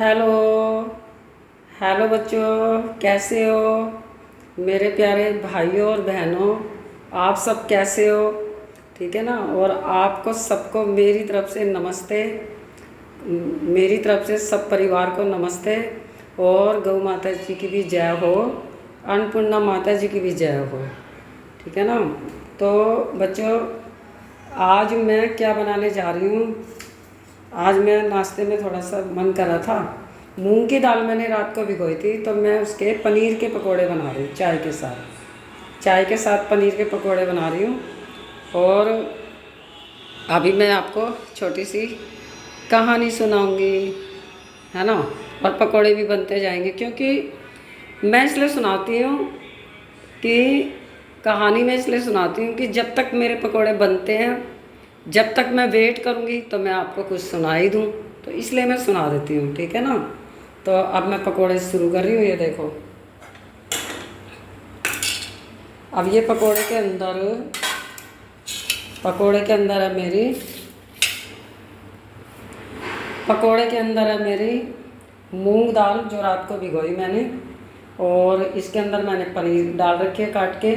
Hello. Hello बच्चों, कैसे हो मेरे प्यारे भाइयों और बहनों। आप सब कैसे हो? ठीक है ना। और आपको सबको मेरी तरफ से नमस्ते। मेरी तरफ से सब परिवार को नमस्ते। और गौ माता जी की भी जय हो, अन्नपूर्णा माता जी की भी जय हो। ठीक है ना। तो बच्चों, आज मैं क्या बनाने जा रही हूँ। आज मैं नाश्ते में थोड़ा सा मन कर रहा था, मूंग की दाल मैंने रात को भिगोई थी, तो मैं उसके पनीर के पकोड़े बना रही हूँ चाय के साथ। चाय के साथ पनीर के पकोड़े बना रही हूँ। और अभी मैं आपको छोटी सी कहानी सुनाऊंगी, है ना। और पकोड़े भी बनते जाएंगे, क्योंकि मैं इसलिए सुनाती हूँ कि कहानी में इसलिए सुनाती हूँ कि जब तक मेरे पकोड़े बनते हैं, जब तक मैं वेट करूँगी तो मैं आपको कुछ सुना ही दूँ, तो इसलिए मैं सुना देती हूँ। ठीक है ना। तो अब मैं पकोड़े शुरू कर रही हूँ। ये देखो, अब ये पकोड़े के अंदर है मेरी मूंग दाल जो रात को भिगोई मैंने। और इसके अंदर मैंने पनीर डाल रखे हैं काट के,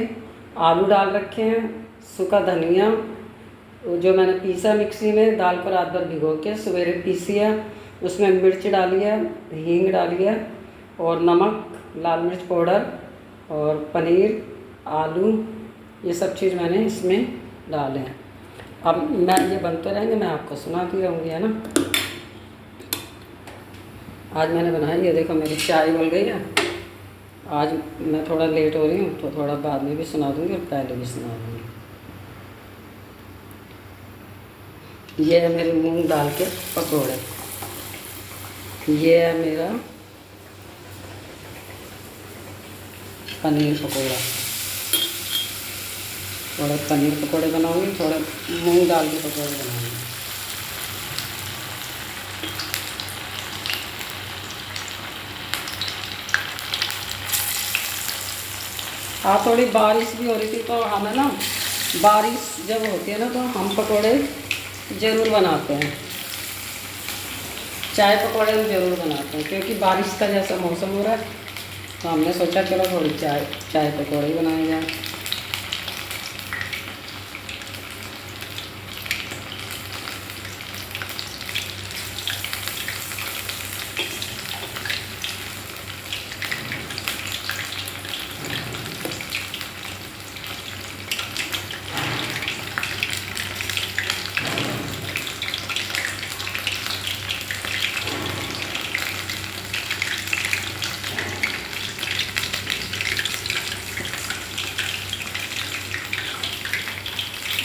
आलू डाल रखे हैं, सूखा धनिया जो मैंने पीसा मिक्सी में, दाल को रात भर भिगो के सवेरे पीसी है, उसमें मिर्च डाली है, हींग डाली है, और नमक, लाल मिर्च पाउडर, और पनीर, आलू, ये सब चीज़ मैंने इसमें डाले हैं। अब मैं ये बनते रहेंगे, मैं आपको सुनाती रहूँगी, है ना। आज मैंने बनाई, ये देखो मेरी चाय उबल गई है। आज मैं थोड़ा लेट हो रही हूँ, तो थोड़ा बाद में भी सुना दूँगी और पहले भी सुना दूँगी। ये है मेरे मूंग दाल के पकोड़े। ये है मेरा पनीर पकोड़ा। थोड़े पनीर पकोड़े बनाऊंगी, थोड़े मूंग दाल के पकोड़े बनाऊंगी। हाँ, थोड़ी बारिश भी हो रही थी, तो हमें ना बारिश जब होती है ना, तो हम पकोड़े ज़रूर बनाते हैं। चाय पकोड़े हम ज़रूर बनाते हैं, क्योंकि बारिश का जैसा मौसम हो रहा है, तो हमने सोचा चलो थोड़ी चाय पकोड़े ही बनाए जाए।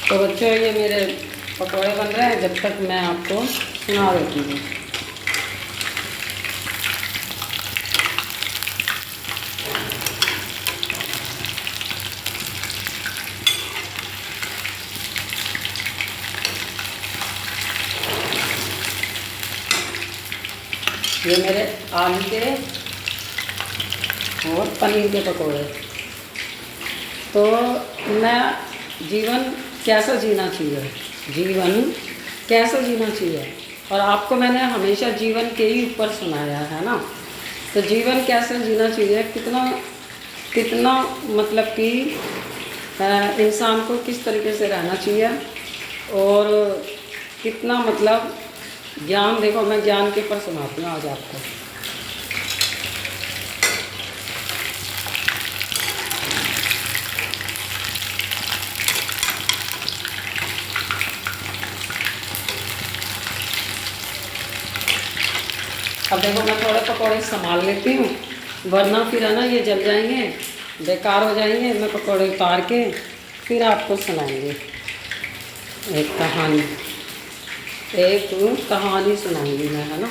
तो बच्चों, ये मेरे पकोड़े बन रहे हैं, जब तक मैं आपको सुना देती हूँ। ये मेरे आलू के और पनीर के पकोड़े। तो मैं जीवन कैसा जीना चाहिए, और आपको मैंने हमेशा जीवन के ही ऊपर सुनाया है ना। तो जीवन कैसे जीना चाहिए, कितना कितना मतलब कि इंसान को किस तरीके से रहना चाहिए, और कितना मतलब ज्ञान। देखो, मैं ज्ञान के ऊपर सुनाती हूँ आज आपको। अब देखो, मैं थोड़े पकोड़े संभाल लेती हूँ, वरना फिर है ना ये जल जाएंगे, बेकार हो जाएंगे। मैं पकोड़े उतार के फिर आपको सुनाऊंगी एक कहानी सुनाऊंगी मैं, है ना।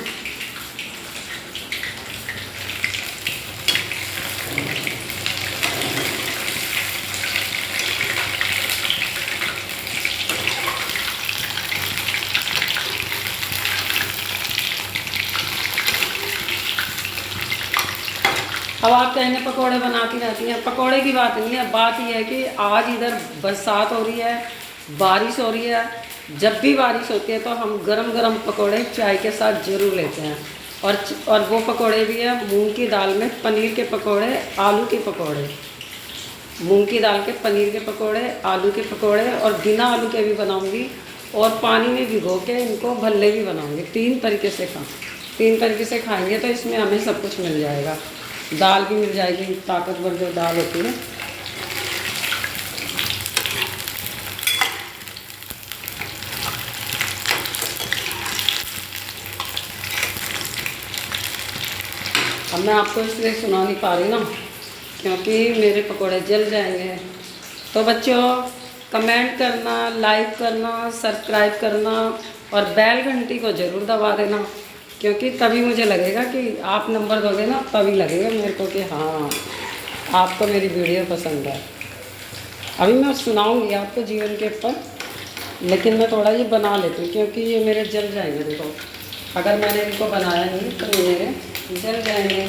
अब आप कहेंगे पकोड़े बनाती रहती हैं, पकोड़े की बात नहीं है। बात यह है कि आज इधर बरसात हो रही है, बारिश हो रही है। जब भी बारिश होती है तो हम गरम गरम पकोड़े चाय के साथ ज़रूर लेते हैं। और वो पकोड़े भी है मूंग की दाल में पनीर के पकोड़े, आलू के पकोड़े, मूंग की दाल के पनीर के पकोड़े, आलू के पकोड़े, और बिना आलू के भी बनाऊंगी, और पानी में भिगो के इनको भल्ले भी बनाऊंगी। 3 तरीके से खाएंगे तो इसमें हमें सब कुछ मिल जाएगा। दाल भी मिल जाएगी, ताकतवर जो दाल होती है। अब मैं आपको इसलिए सुना नहीं पा रही ना, क्योंकि मेरे पकोड़े जल जाएंगे। तो बच्चों, कमेंट करना, लाइक करना, सब्सक्राइब करना और बेल घंटी को ज़रूर दबा देना, क्योंकि तभी मुझे लगेगा कि आप नंबर दोगे ना, तभी लगेगा मेरे को कि हाँ आपको मेरी वीडियो पसंद है। अभी मैं सुनाऊंगी आपको जीवन के ऊपर, लेकिन मैं थोड़ा ये बना लेती हूँ क्योंकि ये मेरे जल जाएंगे। देखो, अगर मैंने इनको बनाया नहीं तो ये मेरे जल जाएंगे।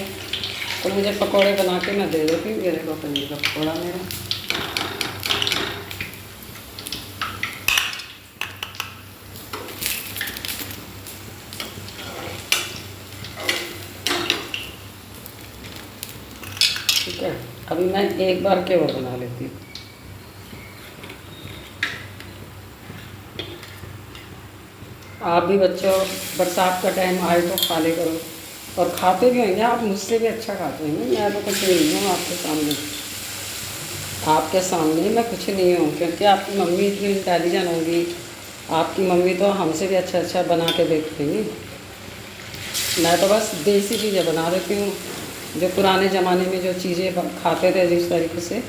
तो मुझे पकोड़े बना के मैं दे देती हूँ। ये देखो पनीर का पकौड़ा मेरा। ठीक है, अभी मैं एक बार के और बना लेती हूँ। आप भी बच्चों, बरसात का टाइम आए तो खा ले करो, और खाते भी होंगे आप, मुझसे भी अच्छा खाते होंगे। मैं तो कुछ नहीं हूँ आपके सामने मैं कुछ नहीं हूँ, क्योंकि आपकी मम्मी इतनी इंटेलिजेंट होगी। आपकी मम्मी तो हमसे भी अच्छा अच्छा बना के देती होंगी। मैं तो बस देसी चीज़ें बना देती हूँ, जो पुराने ज़माने में जो चीज़ें खाते थे जिस तरीके से।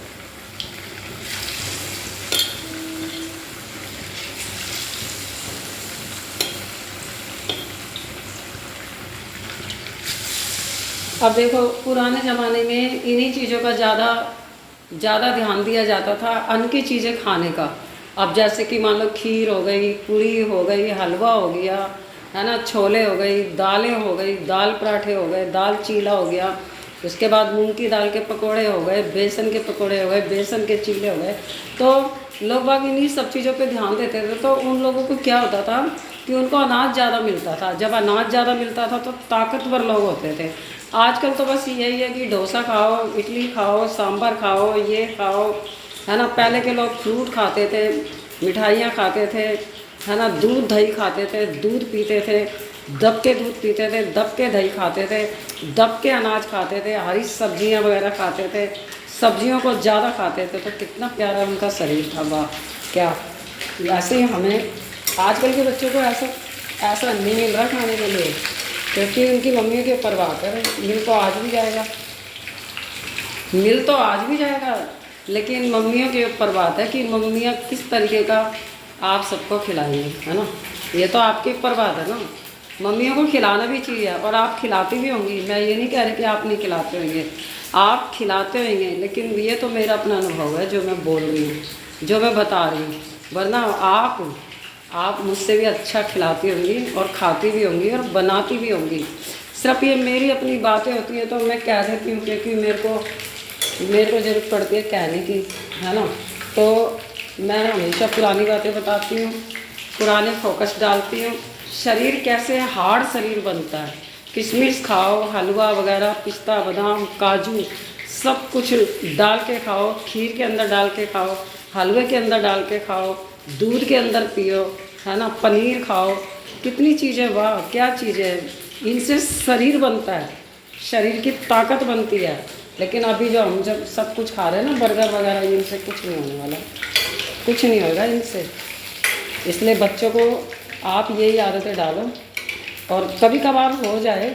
अब देखो, पुराने ज़माने में इन्हीं चीज़ों का ज़्यादा ध्यान दिया जाता था, अन्न की चीज़ें खाने का। अब जैसे कि मान लो खीर हो गई, पूड़ी हो गई, हलवा हो गया, है ना, छोले हो गई, दालें हो गई, दाल पराठे हो गए, दाल चीला हो गया, उसके बाद मूंग की दाल के पकोड़े हो गए, बेसन के पकोड़े हो गए, बेसन के चीले हो गए। तो लोग बाग इन्हीं सब चीज़ों पे ध्यान देते थे। तो उन लोगों को क्या होता था कि उनको अनाज ज़्यादा मिलता था। जब अनाज ज़्यादा मिलता था तो ताकतवर लोग होते थे। आजकल तो बस यही है कि डोसा खाओ, इडली खाओ, सांभर खाओ, ये खाओ, है ना। पहले के लोग फ्रूट खाते थे, मिठाइयाँ खाते थे, है ना, दूध दही खाते थे, दूध पीते थे, दब के दूध पीते थे, दब के दही खाते थे, दब के अनाज खाते थे, हरी सब्जियाँ वगैरह खाते थे, सब्जियों को ज़्यादा खाते थे। तो कितना प्यारा उनका शरीर था, वाह क्या। ऐसे ही हमें आजकल के बच्चों को ऐसा नहीं मिल रहा खाने के लिए, क्योंकि उनकी मम्मियों के ऊपर बात है। मिल तो आज भी जाएगा, मिल तो आज भी जाएगा, लेकिन मम्मियों के ऊपर बात है कि मम्मियाँ किस तरीके का आप सबको खिलाएंगे, है ना। ये तो आपके ऊपर बात है ना। मम्मियों को खिलाना भी चाहिए, और आप खिलाती भी होंगी। मैं ये नहीं कह रही कि आप नहीं खिलाते होंगे, आप खिलाते होंगे, लेकिन ये तो मेरा अपना अनुभव है जो मैं बोल रही हूँ, जो मैं बता रही हूँ। वरना आप मुझसे भी अच्छा खिलाती होंगी और खाती भी होंगी और बनाती भी होंगी। सिर्फ ये मेरी अपनी बातें होती हैं तो मैं कह देती हूँ, क्योंकि मेरे को ज़रूरत पड़ती है कहने की, है ना। तो मैं हमेशा पुरानी बातें बताती हूँ, पुराने फोकस डालती हूँ। शरीर कैसे हार्ड शरीर बनता है, किशमिश खाओ, हलवा वगैरह, पिस्ता बादाम काजू सब कुछ डाल के खाओ, खीर के अंदर डाल के खाओ, हलवे के अंदर डाल के खाओ, दूध के अंदर पियो, है ना, पनीर खाओ। कितनी चीज़ें, वाह क्या चीज़ें हैं। इनसे शरीर बनता है, शरीर की ताकत बनती है। लेकिन अभी जो हम जब सब कुछ खा रहे हैं ना, बर्गर वगैरह, इनसे कुछ नहीं होने वाला, कुछ नहीं होगा इनसे। इसलिए बच्चों को आप यही आदतें डालो, और कभी कभार हो जाए,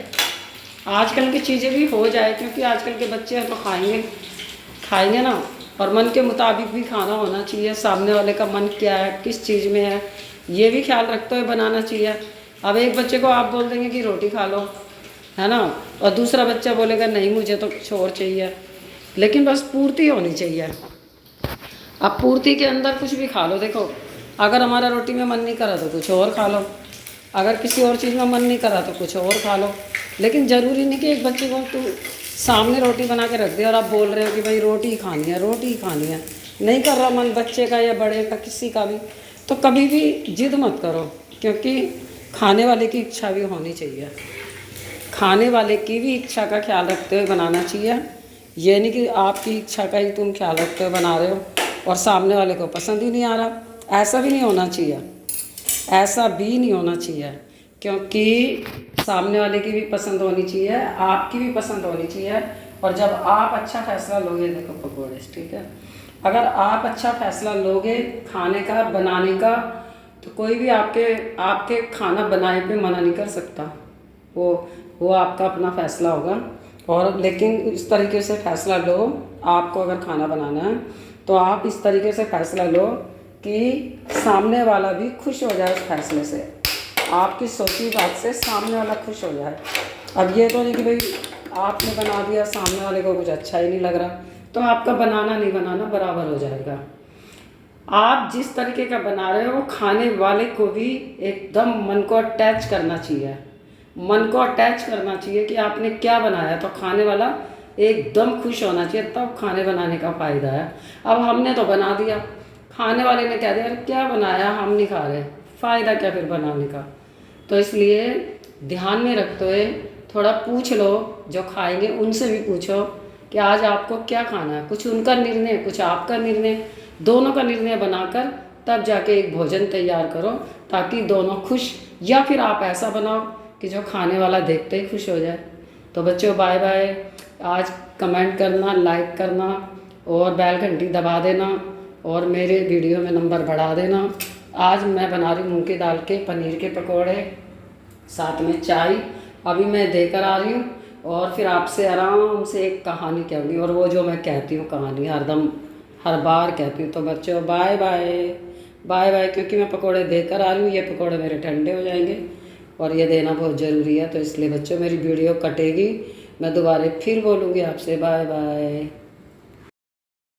आजकल की चीज़ें भी हो जाए, क्योंकि आजकल के बच्चे तो खाएंगे ना, और मन के मुताबिक भी खाना होना चाहिए। सामने वाले का मन क्या है, किस चीज़ में है, ये भी ख्याल रखते हुए बनाना चाहिए। अब एक बच्चे को आप बोल देंगे कि रोटी खा लो, है ना, और दूसरा बच्चा बोलेगा नहीं मुझे तो कुछ और चाहिए। लेकिन बस पूर्ति होनी चाहिए। अब पूर्ति के अंदर कुछ भी खा लो। देखो, अगर हमारा रोटी में मन नहीं करा तो कुछ और खा लो, अगर किसी और चीज़ में मन नहीं करा तो कुछ और खा लो। लेकिन ज़रूरी नहीं कि एक बच्चे को तो सामने रोटी बना के रख दे और आप बोल रहे हो कि भाई रोटी खानी है, रोटी खानी है। नहीं कर रहा मन बच्चे का या बड़े का, किसी का भी, तो कभी भी जिद मत करो, क्योंकि खाने वाले की इच्छा भी होनी चाहिए। खाने वाले की भी इच्छा का ख्याल रखते हुए बनाना चाहिए। ये नहीं कि आपकी इच्छा का ही तुम ख्याल रखते हुए बना रहे हो और सामने वाले को पसंद ही नहीं आ रहा। ऐसा भी नहीं होना चाहिए, ऐसा भी नहीं होना चाहिए, क्योंकि सामने वाले की भी पसंद होनी चाहिए, आपकी भी पसंद होनी चाहिए। और जब आप अच्छा फैसला लोगे, देखो पकौड़े, ठीक है, अगर आप अच्छा फैसला लोगे खाने का, बनाने का, तो कोई भी आपके आपके खाना बनाए पे मना नहीं कर सकता। वो आपका अपना फैसला होगा। और लेकिन इस तरीके से फैसला लो, आपको अगर खाना बनाना है तो आप इस तरीके से फैसला लो कि सामने वाला भी खुश हो जाए उस फैसले से, आपकी सोची बात से सामने वाला खुश हो जाए। अब ये तो नहीं कि भाई आपने बना दिया, सामने वाले को कुछ अच्छा ही नहीं लग रहा, तो आपका बनाना नहीं बनाना बराबर हो जाएगा। आप जिस तरीके का बना रहे हो, खाने वाले को भी एकदम मन को अटैच करना चाहिए, मन को अटैच करना चाहिए कि आपने क्या बनाया, तो खाने वाला एकदम खुश होना चाहिए, तब खाने बनाने का फ़ायदा है। अब हमने तो बना दिया, खाने वाले ने कह दिया अरे क्या बनाया, हम नहीं खा रहे, फ़ायदा क्या फिर बनाने का। तो इसलिए ध्यान में रखते हुए थोड़ा पूछ लो, जो खाएंगे उनसे भी पूछो कि आज आपको क्या खाना है, कुछ उनका निर्णय, कुछ आपका निर्णय, दोनों का निर्णय बनाकर तब जाके एक भोजन तैयार करो, ताकि दोनों खुश, या फिर आप ऐसा बनाओ कि जो खाने वाला देखते ही खुश हो जाए। तो बच्चों बाय बाय। आज कमेंट करना, लाइक करना और बेल घंटी दबा देना और मेरे वीडियो में नंबर बढ़ा देना। आज मैं बना रही मूंग की दाल के पनीर के पकौड़े, साथ में चाय अभी मैं देकर आ रही हूँ, और फिर आपसे आराम से एक कहानी कहूँगी, और वो जो मैं कहती हूँ कहानी हरदम हर बार कहती हूँ। तो बच्चों बाय बाय, बाय बाय, क्योंकि मैं पकौड़े देकर आ रही हूँ, ये पकौड़े मेरे ठंडे हो जाएंगे और ये देना बहुत ज़रूरी है। तो इसलिए बच्चों मेरी वीडियो कटेगी, मैं दोबारा फिर बोलूँगी आपसे बाय बाय।